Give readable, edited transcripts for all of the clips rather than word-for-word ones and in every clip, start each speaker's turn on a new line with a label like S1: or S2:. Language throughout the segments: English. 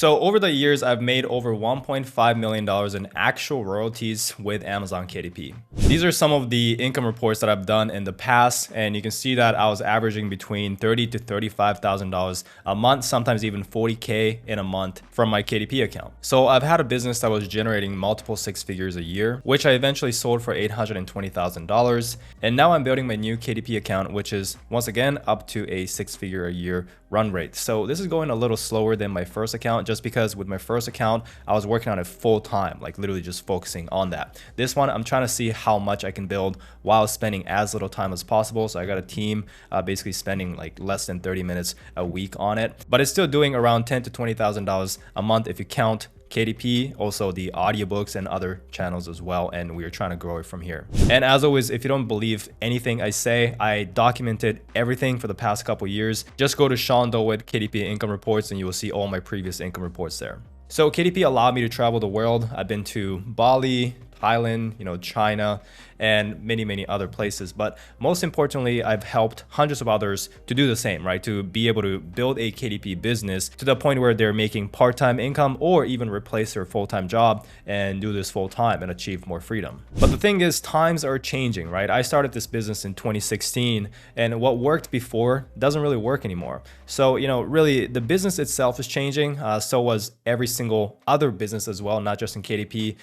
S1: So over the years, I've made over $1.5 million in actual royalties with Amazon KDP. These are some of the income reports that I've done in the past, and you can see that I was averaging between $30,000 to $35,000 a month, sometimes even $40K in a month from my KDP account. So I've had a business that was generating multiple six figures a year, which I eventually sold for $820,000. And now I'm building my new KDP account, which is once again up to a six-figure a year run rate. So this is going a little slower than my first account, just because with my first account, I was working on it full time, like literally just focusing on that. This one, I'm trying to see how much I can build while spending as little time as possible. So I got a team basically spending like less than 30 minutes a week on it, but it's still doing around $10,000 to $20,000 a month if you count KDP, also the audiobooks and other channels as well, and we are trying to grow it from here. And as always, if you don't believe anything I say, I documented everything for the past couple years. Just go to Sean Dowit KDP income reports and you will see all my previous income reports there. So KDP allowed me to travel the world. I've been to Bali, Thailand, China, and many other places. But most importantly, I've helped hundreds of others to do the same, right? To be able to build a KDP business to the point where they're making part-time income or even replace their full-time job and do this full-time and achieve more freedom. But the thing is, times are changing, right? I started this business in 2016, and what worked before doesn't really work anymore. So, really the business itself is changing. So was every single other business as well, not just in KDP,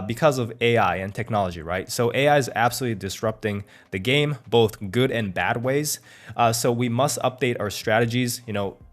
S1: because of AI and technology, right? So AI is absolutely disrupting the game, both good and bad ways. So we must update our strategies.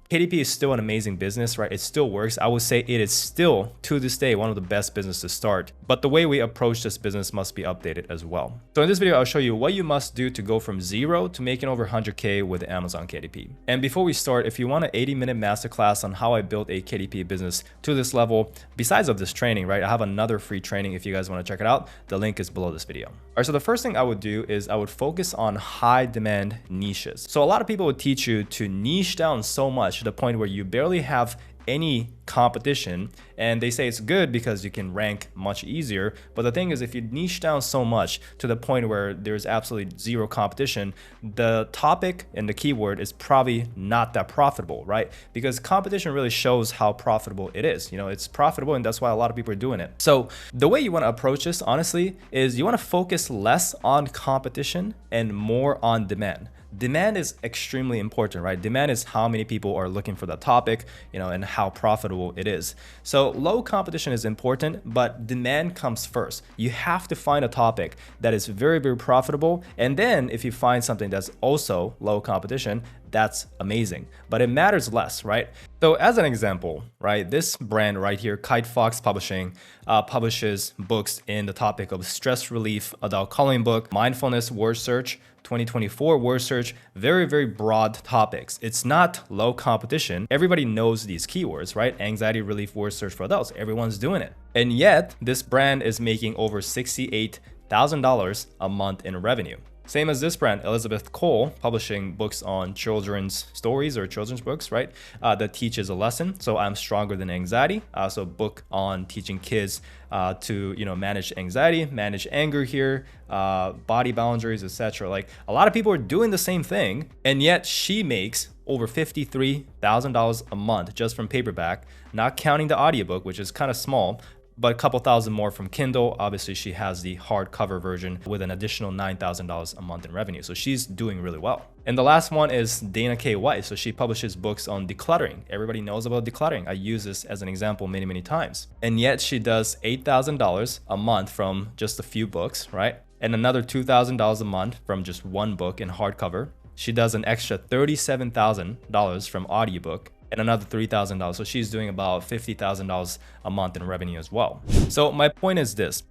S1: KDP is still an amazing business, right? It still works. I would say it is still, to this day, one of the best businesses to start. But the way we approach this business must be updated as well. So in this video, I'll show you what you must do to go from zero to making over 100K with Amazon KDP. And before we start, if you want an 80-minute masterclass on how I built a KDP business to this level, besides of this training, right? I have another free training if you guys want to check it out. The link is below this video. All right, so the first thing I would do is I would focus on high demand niches. So a lot of people would teach you to niche down so much to the point where you barely have any competition, and they say it's good because you can rank much easier. But the thing is, if you niche down so much to the point where there's absolutely zero competition, the topic and the keyword is probably not that profitable, right? Because competition really shows how profitable it is. It's profitable, and that's why a lot of people are doing it. So the way you want to approach this, honestly, is you want to focus less on competition and more on demand. Demand is extremely important, right? Demand is how many people are looking for that topic, and how profitable it is. So low competition is important, but demand comes first. You have to find a topic that is very profitable. And then if you find something that's also low competition, that's amazing, but it matters less, right? So as an example, right, this brand right here, Kite Fox Publishing, publishes books in the topic of stress relief, adult coloring book, mindfulness word search, 2024 word search, very broad topics. It's not low competition. Everybody knows these keywords, right? Anxiety relief word search for adults. Everyone's doing it. And yet this brand is making over $68,000 a month in revenue. Same as this brand, Elizabeth Cole, publishing books on children's stories or children's books, right? That teaches a lesson. So I'm Stronger Than Anxiety. So book on teaching kids to manage anxiety, manage anger here, body boundaries, etc. Like a lot of people are doing the same thing, and yet she makes over $53,000 a month just from paperback, not counting the audiobook, which is kind of small, but a couple thousand more from Kindle. Obviously, she has the hardcover version with an additional $9,000 a month in revenue. So she's doing really well. And the last one is Dana K. White. So she publishes books on decluttering. Everybody knows about decluttering. I use this as an example many times. And yet she does $8,000 a month from just a few books, right? And another $2,000 a month from just one book in hardcover. She does an extra $37,000 from audiobook, and another $3,000. So she's doing about $50,000 a month in revenue as well. So my point is this.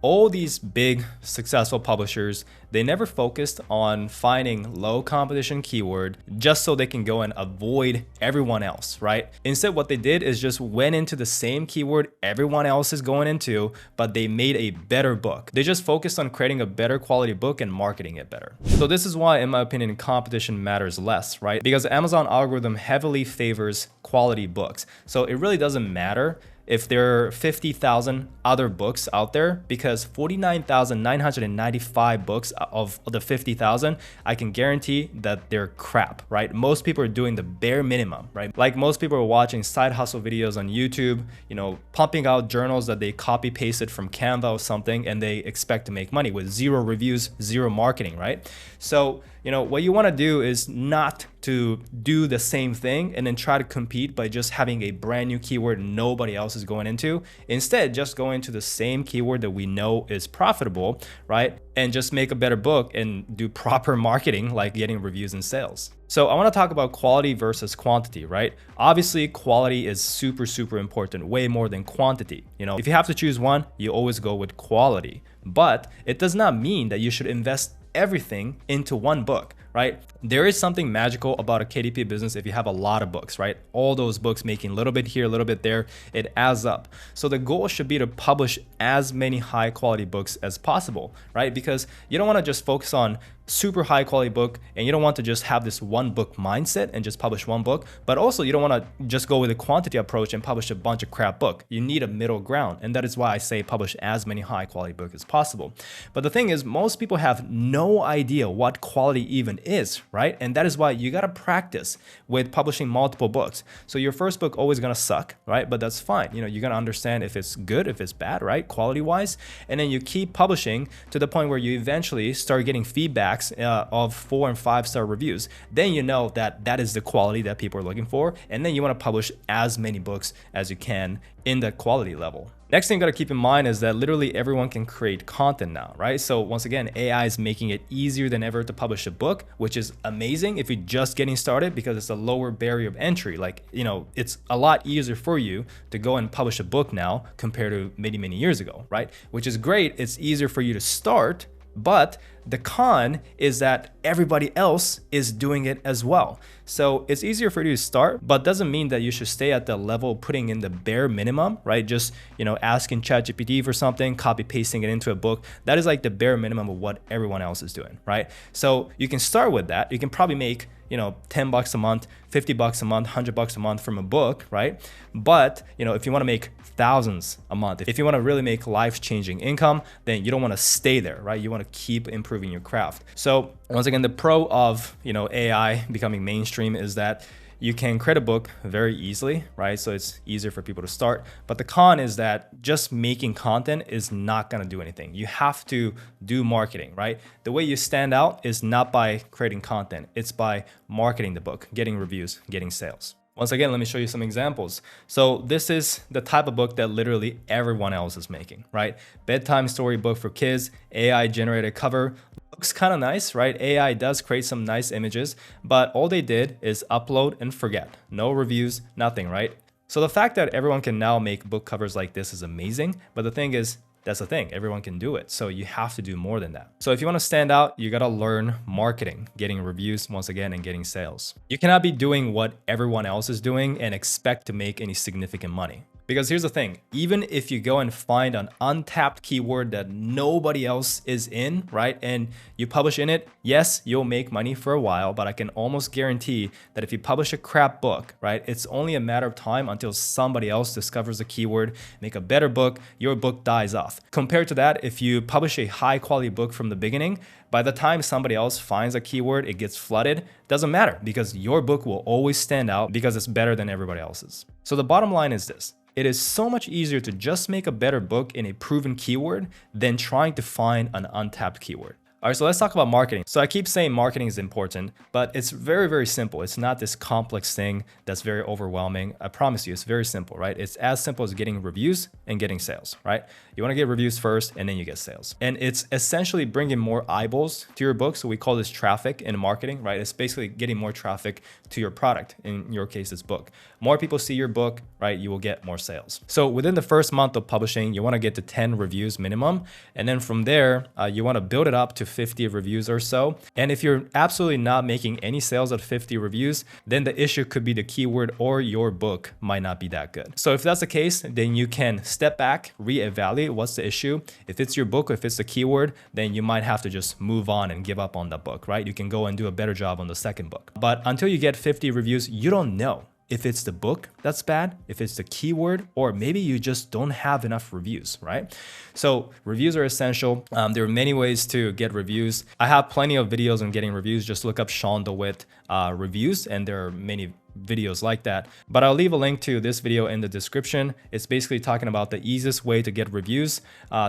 S1: All these big successful publishers, they never focused on finding low competition keyword just so they can go and avoid everyone else, right? Instead, what they did is just went into the same keyword everyone else is going into, but they made a better book. They just focused on creating a better quality book and marketing it better. So this is why, in my opinion, competition matters less, right? Because the Amazon algorithm heavily favors quality books. So it really doesn't matter if there are 50,000 other books out there, because 49,995 books of the 50,000, I can guarantee that they're crap, right? Most people are doing the bare minimum, right? Like most people are watching side hustle videos on YouTube, you know, pumping out journals that they copy pasted from Canva or something, and they expect to make money with 0 reviews, 0 marketing, right? So, you know, what you want to do is not to do the same thing and then try to compete by just having a brand new keyword nobody else is going into. Instead, just go into the same keyword that we know is profitable, right? And just make a better book and do proper marketing, like getting reviews and sales. So I want to talk about quality versus quantity, right? Obviously, quality is super, super important, way more than quantity. You know, if you have to choose one, you always go with quality. But it does not mean that you should invest everything into one book, right? There is something magical about a KDP business if you have a lot of books, right? All those books making a little bit here, a little bit there, it adds up. So the goal should be to publish as many high quality books as possible, right? Because you don't want to just focus on super high quality book, and you don't want to just have this one book mindset and just publish one book, but also you don't want to just go with a quantity approach and publish a bunch of crap book. You need a middle ground, and that is why I say publish as many high quality books as possible. But the thing is, most people have no idea what quality even is, right? And that is why you got to practice with publishing multiple books. So your first book always gonna suck, right? But that's fine. You know, you're gonna understand if it's good, if it's bad, right? Quality wise. And then you keep publishing to the point where you eventually start getting feedbacks of 4 and 5 star reviews. Then you know that that is the quality that people are looking for. And then you want to publish as many books as you can in that quality level. Next thing you got to keep in mind is that literally everyone can create content now, right? So once again, AI is making it easier than ever to publish a book, which is amazing if you're just getting started because it's a lower barrier of entry. Like, you know, it's a lot easier for you to go and publish a book now compared to many years ago, right? Which is great. It's easier for you to start. But the con is that everybody else is doing it as well. So it's easier for you to start, but doesn't mean that you should stay at the level putting in the bare minimum, right? Just, you know, asking ChatGPT for something, copy pasting it into a book. That is like the bare minimum of what everyone else is doing, right? So you can start with that. You can probably make, you know, $10 a month, $50 a month, $100 a month from a book, right? But, you know, if you want to make thousands a month, if you want to really make life-changing income, then you don't want to stay there, right? You want to keep improving your craft. So once again, the pro of, you know, AI becoming mainstream is that you can create a book very easily, right? So it's easier for people to start. But the con is that just making content is not going to do anything. You have to do marketing, right? The way you stand out is not by creating content. It's by marketing the book, getting reviews, getting sales. Once again, let me show you some examples. So this is the type of book that literally everyone else is making, right? Bedtime story book for kids, AI generated cover. Looks kind of nice, right? AI does create some nice images, but all they did is upload and forget. No reviews, nothing, right? So the fact that everyone can now make book covers like this is amazing, but the thing is, that's the thing, everyone can do it. So you have to do more than that. So if you want to stand out, you got to learn marketing, getting reviews once again, and getting sales. You cannot be doing what everyone else is doing and expect to make any significant money. Because here's the thing, even if you go and find an untapped keyword that nobody else is in, right? And you publish in it, yes, you'll make money for a while, but I can almost guarantee that if you publish a crap book, right? It's only a matter of time until somebody else discovers the keyword, make a better book, your book dies off. Compared to that, if you publish a high quality book from the beginning, by the time somebody else finds a keyword, it gets flooded, doesn't matter because your book will always stand out because it's better than everybody else's. So the bottom line is this. It is so much easier to just make a better book in a proven keyword than trying to find an untapped keyword. All right, so let's talk about marketing. So I keep saying marketing is important, but it's very simple. It's not this complex thing that's very overwhelming. I promise you, it's very simple, right? It's as simple as getting reviews and getting sales, right? You want to get reviews first and then you get sales. And it's essentially bringing more eyeballs to your book. So we call this traffic in marketing, right? It's basically getting more traffic to your product. In your case, it's book. More people see your book, right? You will get more sales. So within the first month of publishing, you want to get to 10 reviews minimum. And then from there, you want to build it up to 50 reviews or so. And if you're absolutely not making any sales at 50 reviews, then the issue could be the keyword or your book might not be that good. So if that's the case, then you can step back, reevaluate what's the issue. If it's your book, if it's the keyword, then you might have to just move on and give up on that book, right? You can go and do a better job on the second book. But until you get 50 reviews, you don't know. if it's the book that's bad, if it's the keyword, or maybe you just don't have enough reviews, right? So reviews are essential. There are many ways to get reviews. I have plenty of videos on getting reviews. Just look up Sean DeWitt reviews, and there are many videos like that. But I'll leave a link to this video in the description. It's basically talking about the easiest way to get reviews.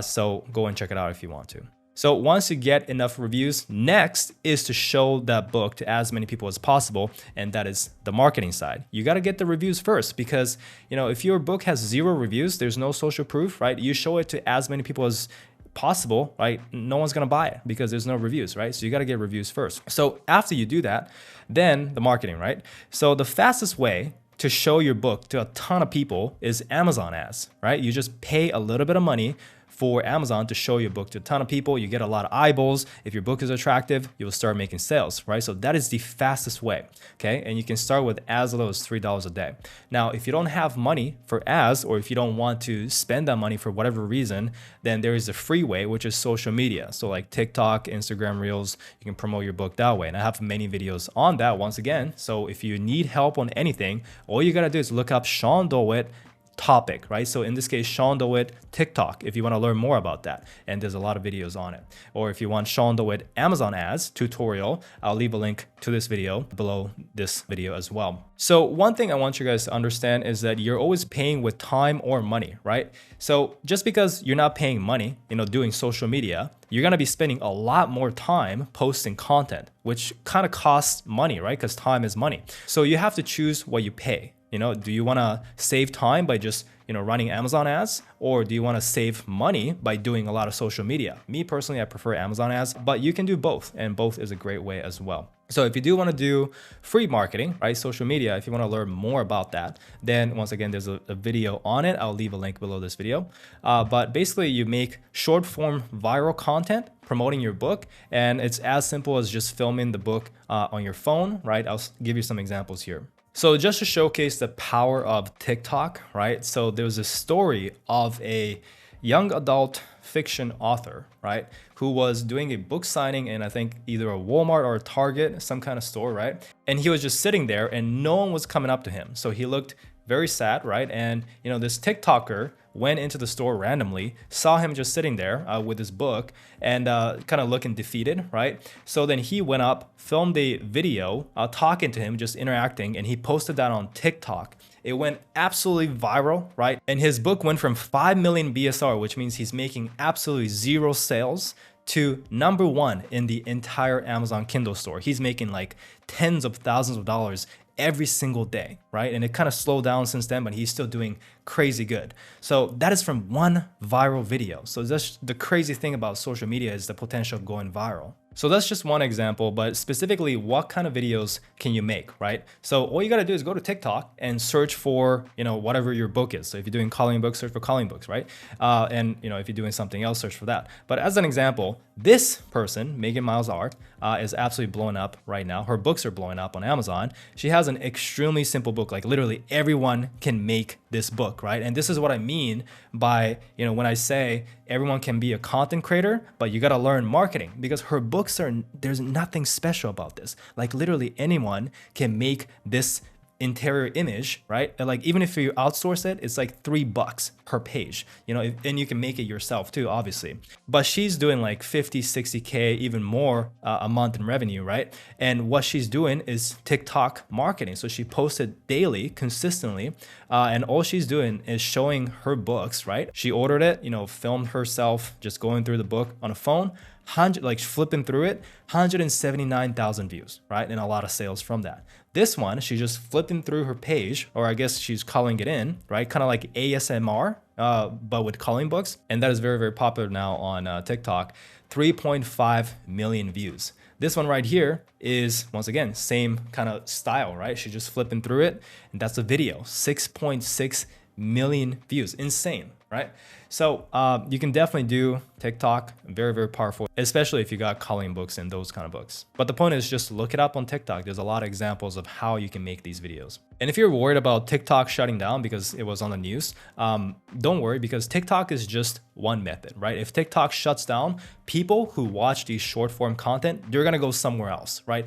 S1: So go and check it out if you want to. So once you get enough reviews, next is to show that book to as many people as possible. And that is the marketing side. You got to get the reviews first, because, you know, if your book has 0 reviews, there's no social proof, right? You show it to as many people as possible, right? No one's going to buy it because there's no reviews, right? So you got to get reviews first. So after you do that, then the marketing, right? So the fastest way to show your book to a ton of people is Amazon ads, right? You just pay a little bit of money for Amazon to show your book to a ton of people. You get a lot of eyeballs. If your book is attractive, you'll start making sales, right? So that is the fastest way, okay? And you can start with as low as $3 a day. Now, if you don't have money for ads, or if you don't want to spend that money for whatever reason, then there is a free way, which is social media. So like TikTok, Instagram Reels, you can promote your book that way. And I have many videos on that once again. So if you need help on anything, all you gotta do is look up Sean DeWitt topic, right? So in this case, Sean DeWitt TikTok, if you want to learn more about that. And there's a lot of videos on it. Or if you want Sean DeWitt Amazon ads tutorial, I'll leave a link to this video below this video as well. So one thing I want you guys to understand is that you're always paying with time or money, right? So just because you're not paying money, you know, doing social media, you're going to be spending a lot more time posting content, which kind of costs money, right? Because time is money. So you have to choose what you pay. You know, do you want to save time by just, you know, running Amazon ads, or do you want to save money by doing a lot of social media? Me personally, I prefer Amazon ads, but you can do both, and both is a great way as well. So if you do want to do free marketing, right, social media, if you want to learn more about that, then once again, there's a video on it. I'll leave a link below this video. But basically, you make short form viral content promoting your book, and it's as simple as just filming the book on your phone, right? I'll give you some examples here. So just to showcase the power of TikTok, right? So there was a story of a young adult fiction author, right? Who was doing a book signing in, I think, either a Walmart or a Target, some kind of store, right? And he was just sitting there and no one was coming up to him. So he looked very sad, right? And, you know, this TikToker went into the store randomly, saw him just sitting there with his book and kind of looking defeated, right? So then he went up, filmed a video talking to him, just interacting, and he posted that on TikTok. It went absolutely viral, right? And his book went from 5 million BSR, which means he's making absolutely 0 sales, to #1 in the entire Amazon Kindle store. He's making like tens of thousands of dollars every single day, right? And it kind of slowed down since then, but he's still doing crazy good. So that is from one viral video. So that's the crazy thing about social media, is the potential of going viral. So that's just one example, but specifically, what kind of videos can you make, right? So all you got to do is go to TikTok and search for, you know, whatever your book is. So if you're doing calling books, search for calling books, right? And, you know, if you're doing something else, search for that. But as an example, this person, Megan Miles Art, is absolutely blowing up right now. Her books are blowing up on Amazon. She has an extremely simple book, like literally everyone can make this book, right? And this is what I mean by, you know, when I say everyone can be a content creator, but you got to learn marketing, because her books are, there's nothing special about this. Like literally anyone can make this interior image, right? And like even if you outsource it, it's like $3 per page, you know, and you can make it yourself too, obviously. But she's doing like 50, 60K, even more a month in revenue, right? And what she's doing is TikTok marketing. So she posted daily, consistently, and all she's doing is showing her books, right? She ordered it, you know, filmed herself just going through the book on a phone, like flipping through it, 179,000 views, right? And a lot of sales from that. This one, she's just flipping through her page, or I guess she's calling it in, right? Kind of like ASMR, but with calling books. And that is very, very popular now on TikTok. 3.5 million views. This one right here is, once again, same kind of style, right? She's just flipping through it, and that's a video. 6.6 million views. Insane, right? So you can definitely do TikTok. Very, very powerful, especially if you got calling books and those kind of books. But the point is just look it up on TikTok. There's a lot of examples of how you can make these videos. And if you're worried about TikTok shutting down because it was on the news, don't worry, because TikTok is just one method, right? If TikTok shuts down, people who watch these short form content, they're going to go somewhere else, right?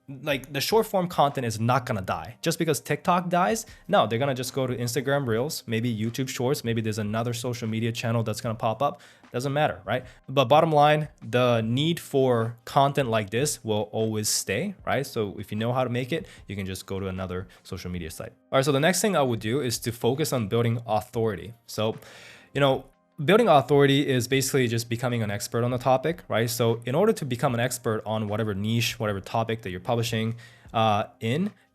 S1: like the short form content is not gonna die. Just because TikTok dies, no, they're gonna just go to Instagram Reels, maybe YouTube Shorts, maybe there's another social media channel that's gonna pop up. Doesn't matter, right? But bottom line, the need for content like this will always stay, right? So if you know how to make it, you can just go to another social media site. All right, so the next thing I would do is to focus on building authority. So, building authority is basically just becoming an expert on the topic, right? So in order to become an expert on whatever niche, whatever topic that you're publishing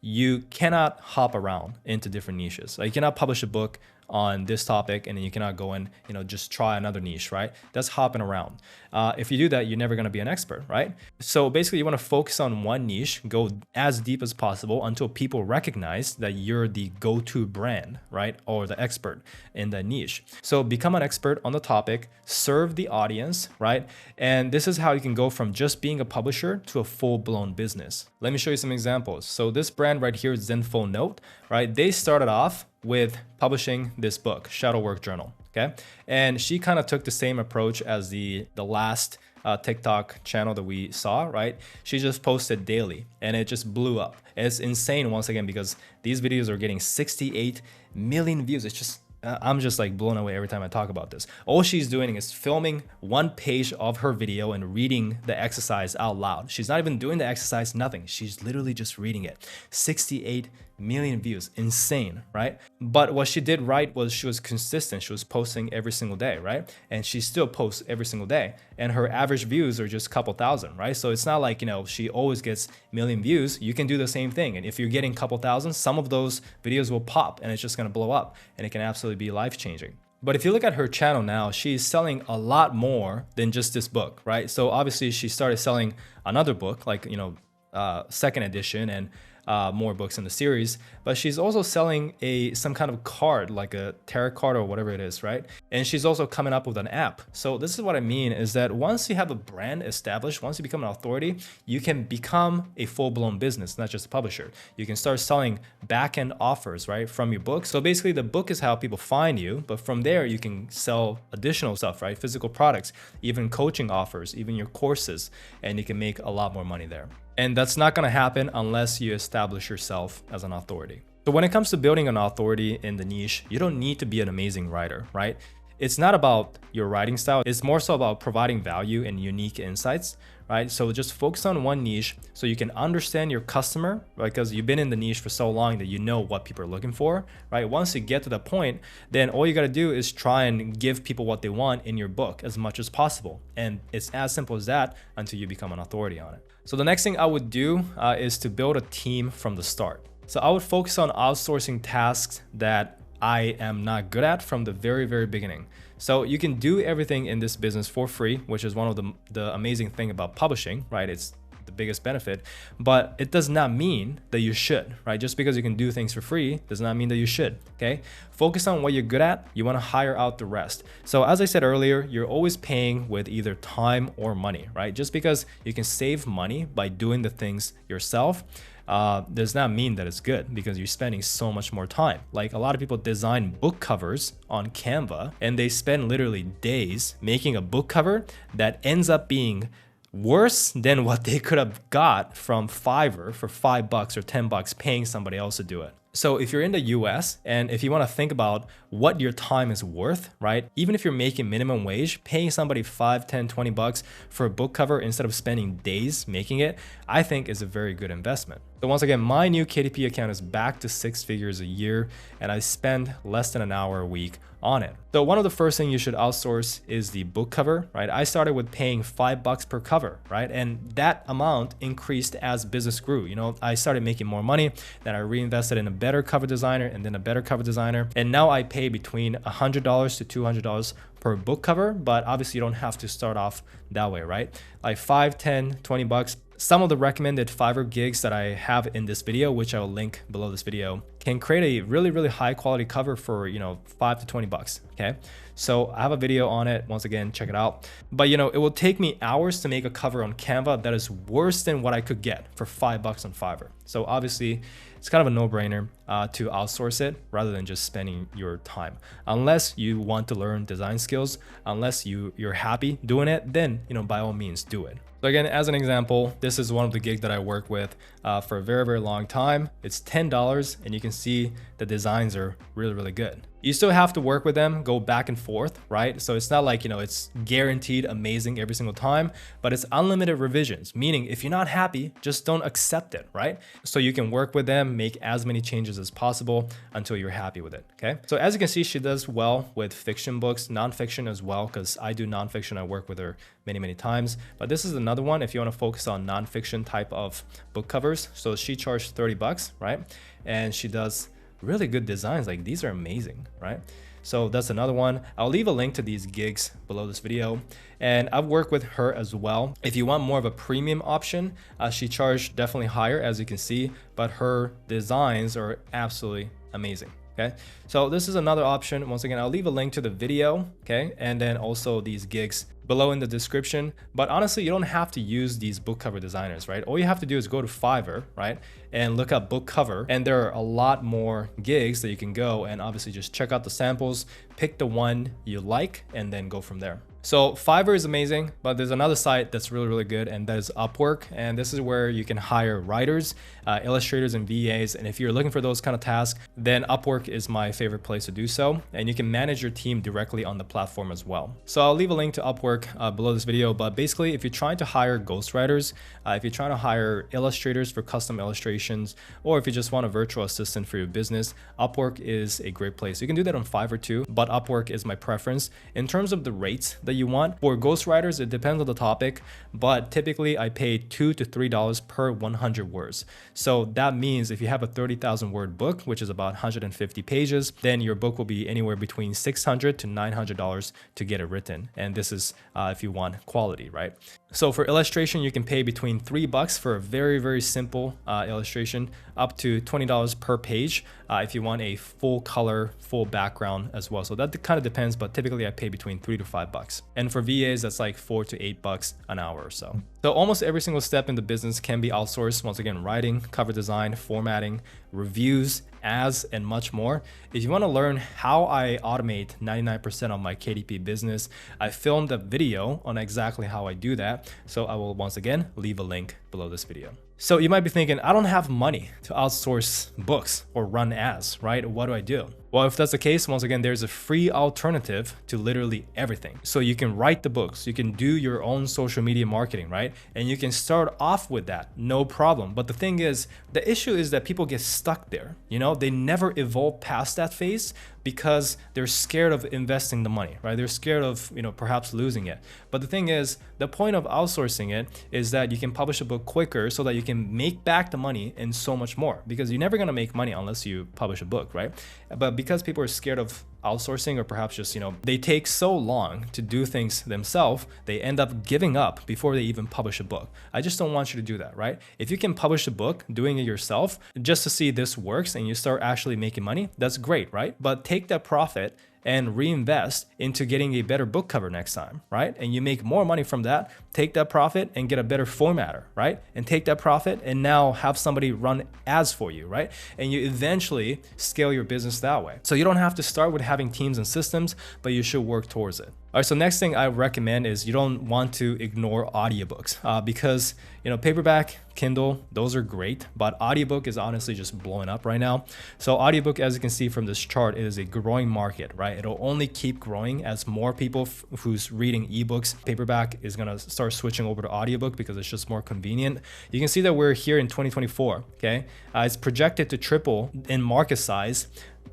S1: you cannot hop around into different niches. Like you cannot publish a book on this topic and then you cannot go and just try another niche, right? That's hopping around. If you do that, you're never going to be an expert, right? So basically you want to focus on one niche, go as deep as possible until people recognize that you're the go-to brand, right? Or the expert in that niche. So become an expert on the topic, serve the audience, right? And this is how you can go from just being a publisher to a full-blown business. Let me show you some examples. So this brand right here, Zenful Note, right? They started off with publishing this book, Shadow Work Journal, okay? And she kind of took the same approach as the last TikTok channel that we saw, right? She just posted daily and it just blew up. It's insane once again, because these videos are getting 68 million views. It's just, I'm just like blown away every time I talk about this. All she's doing is filming one page of her video and reading the exercise out loud. She's not even doing the exercise, nothing. She's literally just reading it. 68 million views, insane, right? But what she did right was she was consistent. She was posting every single day, right? And she still posts every single day. And her average views are just a couple thousand, right? So it's not like, she always gets a million views. You can do the same thing. And if you're getting a couple thousand, some of those videos will pop and it's just gonna blow up and it can absolutely be life-changing. But if you look at her channel now, she's selling a lot more than just this book, right? So obviously she started selling another book, like, second edition and more books in the series, but she's also selling some kind of card, like a tarot card or whatever it is, right? And she's also coming up with an app. So this is what I mean is that once you have a brand established, once you become an authority, you can become a full-blown business, not just a publisher. You can start selling back-end offers, right, from your book. So basically the book is how people find you, but from there you can sell additional stuff, right? Physical products, even coaching offers, even your courses, and you can make a lot more money there. And that's not going to happen unless you establish yourself as an authority. So when it comes to building an authority in the niche, you don't need to be an amazing writer, right? It's not about your writing style. It's more so about providing value and unique insights, right? So just focus on one niche so you can understand your customer, right? Because you've been in the niche for so long that you know what people are looking for, right? Once you get to that point, then all you got to do is try and give people what they want in your book as much as possible. And it's as simple as that until you become an authority on it. So the next thing I would do is to build a team from the start. So I would focus on outsourcing tasks that I am not good at from the very, very beginning. So you can do everything in this business for free, which is one of the amazing thing about publishing, right? It's the biggest benefit, but it does not mean that you should, right? Just because you can do things for free does not mean that you should, okay? Focus on what you're good at. You want to hire out the rest. So as I said earlier, you're always paying with either time or money, right? Just because you can save money by doing the things yourself does not mean that it's good, because you're spending so much more time. Like a lot of people design book covers on Canva and they spend literally days making a book cover that ends up being worse than what they could have got from Fiverr for $5 or $10 paying somebody else to do it. So if you're in the US and if you want to think about what your time is worth, right? Even if you're making minimum wage, paying somebody $5, $10, $20 for a book cover instead of spending days making it, I think is a very good investment. So once again, my new KDP account is back to 6 figures a year and I spend less than an hour a week on it. So one of the first things you should outsource is the book cover, right? I started with paying $5 per cover, right? And that amount increased as business grew. I started making more money, then I reinvested in a better cover designer and then a better cover designer. And now I pay between $100 to $200 per book cover, but obviously you don't have to start off that way, right? Like 5, 10, 20 bucks. Some of the recommended Fiverr gigs that I have in this video, which I will link below this video, can create a really, really high quality cover for, 5 to 20 bucks. Okay. So I have a video on it. Once again, check it out. But it will take me hours to make a cover on Canva that is worse than what I could get for $5 on Fiverr. So obviously it's kind of a no-brainer to outsource it rather than just spending your time. Unless you want to learn design skills, unless you're happy doing it, then by all means do it. So again, as an example, this is one of the gigs that I work with for a very, very long time. It's $10 and you can see the designs are really, really good. You still have to work with them, go back and forth, right? So it's not like, it's guaranteed amazing every single time, but it's unlimited revisions, meaning if you're not happy, just don't accept it, right? So you can work with them, make as many changes as possible until you're happy with it, okay? So as you can see, she does well with fiction books, nonfiction as well, because I do nonfiction. I work with her many, many times, but this is another one if you want to focus on nonfiction type of book covers. So she charged $30, right? And she does really good designs. Like these are amazing, right? So that's another one. I'll leave a link to these gigs below this video, and I've worked with her as well. If you want more of a premium option, she charged definitely higher, as you can see, but her designs are absolutely amazing. Okay, so this is another option. Once again, I'll leave a link to the video, okay, and then also these gigs below in the description. But honestly, you don't have to use these book cover designers, right? All you have to do is go to Fiverr, right, and look up book cover, and there are a lot more gigs that you can go and obviously just check out the samples, pick the one you like, and then go from there. So Fiverr is amazing, but there's another site that's really, really good, and that is Upwork. And this is where you can hire writers, illustrators, and VAs. And if you're looking for those kind of tasks, then Upwork is my favorite place to do so. And you can manage your team directly on the platform as well. So I'll leave a link to Upwork below this video. But basically, if you're trying to hire ghostwriters, if you're trying to hire illustrators for custom illustrations, or if you just want a virtual assistant for your business, Upwork is a great place. You can do that on Fiverr too, but Upwork is my preference. In terms of the rates that you want for ghostwriters, it depends on the topic, but typically I pay $2 to $3 per 100 words. So that means if you have a 30,000 word book, which is about 150 pages, then your book will be anywhere between $600 to $900 to get it written. And this is if you want quality, right? So for illustration, you can pay between $3 for a very, very simple illustration, up to $20 per page if you want a full color, full background as well. So that kind of depends, but typically I pay between $3 to $5. And for VAs, that's like $4 to $8 an hour or so. So almost every single step in the business can be outsourced. Once again, writing, cover design, formatting, reviews, ads, and much more. If you want to learn how I automate 99% of my KDP business, I filmed a video on exactly how I do that. So I will once again leave a link below this video. So you might be thinking, I don't have money to outsource books or run ads, right? What do I do? Well, if that's the case, once again, there's a free alternative to literally everything. So you can write the books, you can do your own social media marketing, right? And you can start off with that, no problem. But the thing is, the issue is that people get stuck there. They never evolve past that phase because they're scared of investing the money, right? They're scared of, perhaps losing it. But the thing is, the point of outsourcing it is that you can publish a book quicker so that you can make back the money and so much more, because you're never going to make money unless you publish a book, right? But because people are scared of outsourcing, or perhaps just, they take so long to do things themselves, they end up giving up before they even publish a book. I just don't want you to do that, right? If you can publish a book doing it yourself just to see this works and you start actually making money, that's great, right? But take that profit and reinvest into getting a better book cover next time, right? And you make more money from that, take that profit and get a better formatter, right? And take that profit and now have somebody run ads for you, right? And you eventually scale your business that way. So you don't have to start with having teams and systems, but you should work towards it. All right, so next thing I recommend is you don't want to ignore audiobooks because, paperback, Kindle, those are great, but audiobook is honestly just blowing up right now. So audiobook, as you can see from this chart, it is a growing market, right? It'll only keep growing as more people who's reading ebooks. Paperback is gonna start switching over to audiobook because it's just more convenient. You can see that we're here in 2024, okay? It's projected to triple in market size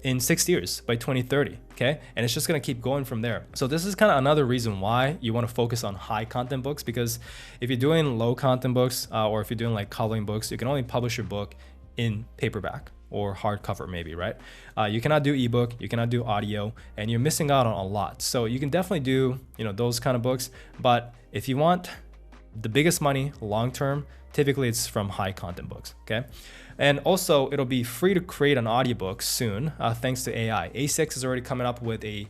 S1: in 6 years by 2030, okay? And it's just gonna keep going from there. So this is kind of another reason why you wanna focus on high content books, because if you're doing low content books or if you're doing like coloring books, you can only publish your book in paperback or hardcover maybe, right? You cannot do ebook, you cannot do audio, and you're missing out on a lot. So you can definitely do, those kind of books, but if you want the biggest money long-term, typically it's from high content books, okay? And also it'll be free to create an audiobook soon, thanks to AI. A6 is already coming up with a,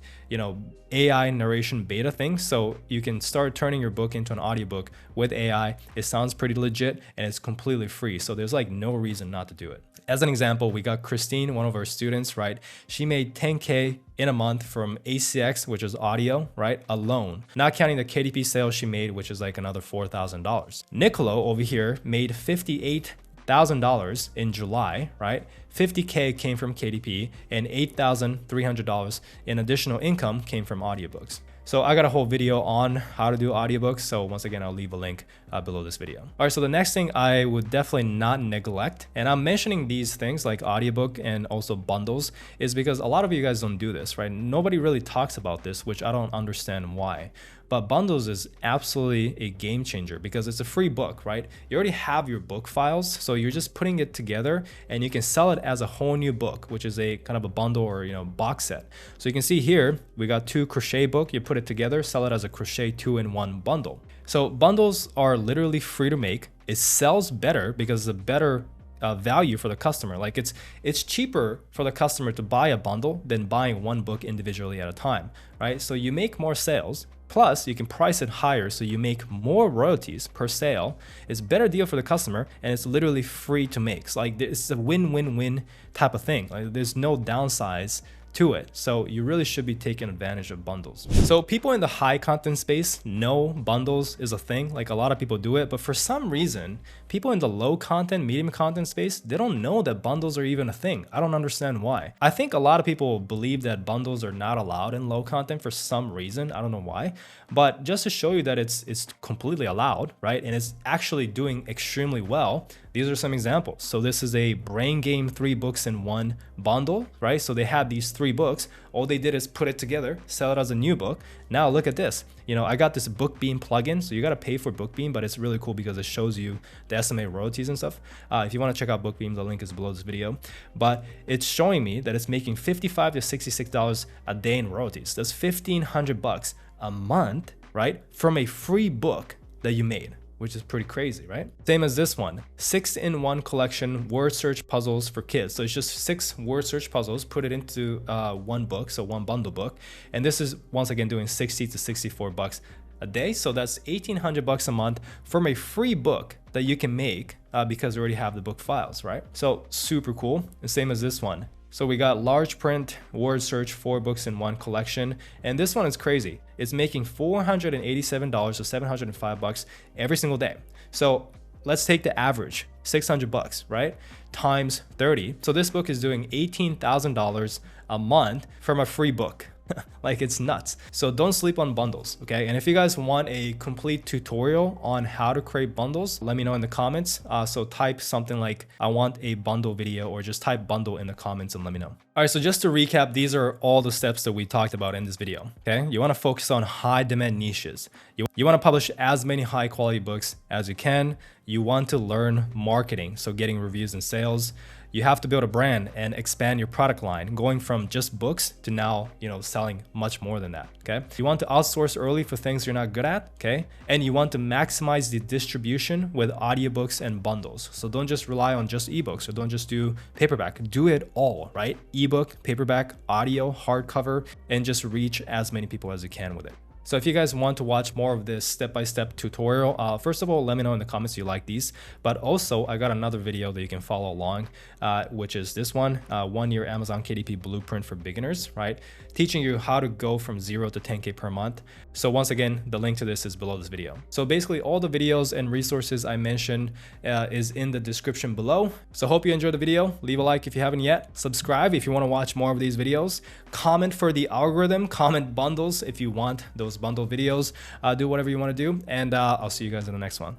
S1: AI narration beta thing. So you can start turning your book into an audiobook with AI. It sounds pretty legit and it's completely free. So there's like no reason not to do it. As an example, we got Christine, one of our students, right? She made 10K in a month from ACX, which is audio, right? Alone, not counting the KDP sales she made, which is like another $4,000. Nicolo over here made $58,000 in July, right? 50K came from KDP and $8,300 in additional income came from audiobooks. So I got a whole video on how to do audiobooks. So once again, I'll leave a link below this video. All right, so the next thing I would definitely not neglect, and I'm mentioning these things like audiobook and also bundles, is because a lot of you guys don't do this, right? Nobody really talks about this, which I don't understand why. But bundles is absolutely a game changer because it's a free book, right? You already have your book files, so you're just putting it together and you can sell it as a whole new book, which is a kind of a bundle or, you know, box set. So you can see here, we got 2 crochet book, you put it together, sell it as a crochet 2-in-1 bundle. So bundles are literally free to make. It sells better because it's a better value for the customer. Like it's cheaper for the customer to buy a bundle than buying one book individually at a time, right? So you make more sales. Plus, you can price it higher so you make more royalties per sale. It's a better deal for the customer and it's literally free to make. So like it's a win-win-win type of thing. Like there's no downsides to it. So you really should be taking advantage of bundles. So people in the high content space know bundles is a thing. Like a lot of people do it, but for some reason, people in the low content, medium content space, they don't know that bundles are even a thing. I don't understand why. I think a lot of people believe that bundles are not allowed in low content for some reason. I don't know why, but just to show you that it's completely allowed, right? And it's actually doing extremely well. These are some examples. So this is a brain game 3 books in 1 bundle, right? So they had these 3 books. All they did is put it together, sell it as a new book. Now look at this. You know, I got this BookBeam plugin. So you got to pay for BookBeam, but it's really cool because it shows you the estimated royalties and stuff. If you want to check out BookBeam, the link is below this video. But it's showing me that it's making $55 to $66 a day in royalties. That's $1,500 a month, right? From a free book that you made, which is pretty crazy, right? Same as this one, 6-in-1 collection word search puzzles for kids. So it's just 6 word search puzzles, put it into 1 book, so 1 bundle book. And this is once again doing $60 to $64 a day. So that's $1,800 a month from a free book that you can make because you already have the book files, right? So super cool. The same as this one. So we got large print word search 4 books in 1 collection. And this one is crazy. It's making $487 to $705 every single day. So let's take the average, $600, right? Times 30. So this book is doing $18,000 a month from a free book. Like it's nuts. So don't sleep on bundles, okay? And if you guys want a complete tutorial on how to create bundles, let me know in the comments. So type something like, I want a bundle video, or just type bundle in the comments and let me know. All right, so just to recap, these are all the steps that we talked about in this video, okay? You wanna focus on high demand niches. You wanna publish as many high quality books as you can. You want to learn marketing, so getting reviews and sales. You have to build a brand and expand your product line, going from just books to now, you know, selling much more than that, okay? You want to outsource early for things you're not good at, okay? And you want to maximize the distribution with audiobooks and bundles. So don't just rely on just ebooks, or don't just do paperback. Do it all, right? Ebook, paperback, audio, hardcover, and just reach as many people as you can with it. So if you guys want to watch more of this step-by-step tutorial, first of all, let me know in the comments you like these. But also, I got another video that you can follow along, which is this one, 1-year Amazon KDP blueprint for beginners, right? Teaching you how to go from 0 to 10K per month. So once again, the link to this is below this video. So basically all the videos and resources I mentioned is in the description below. So hope you enjoyed the video. Leave a like if you haven't yet. Subscribe if you want to watch more of these videos. Comment for the algorithm. Comment bundles if you want those bundle videos. Do whatever you want to do. And I'll see you guys in the next one.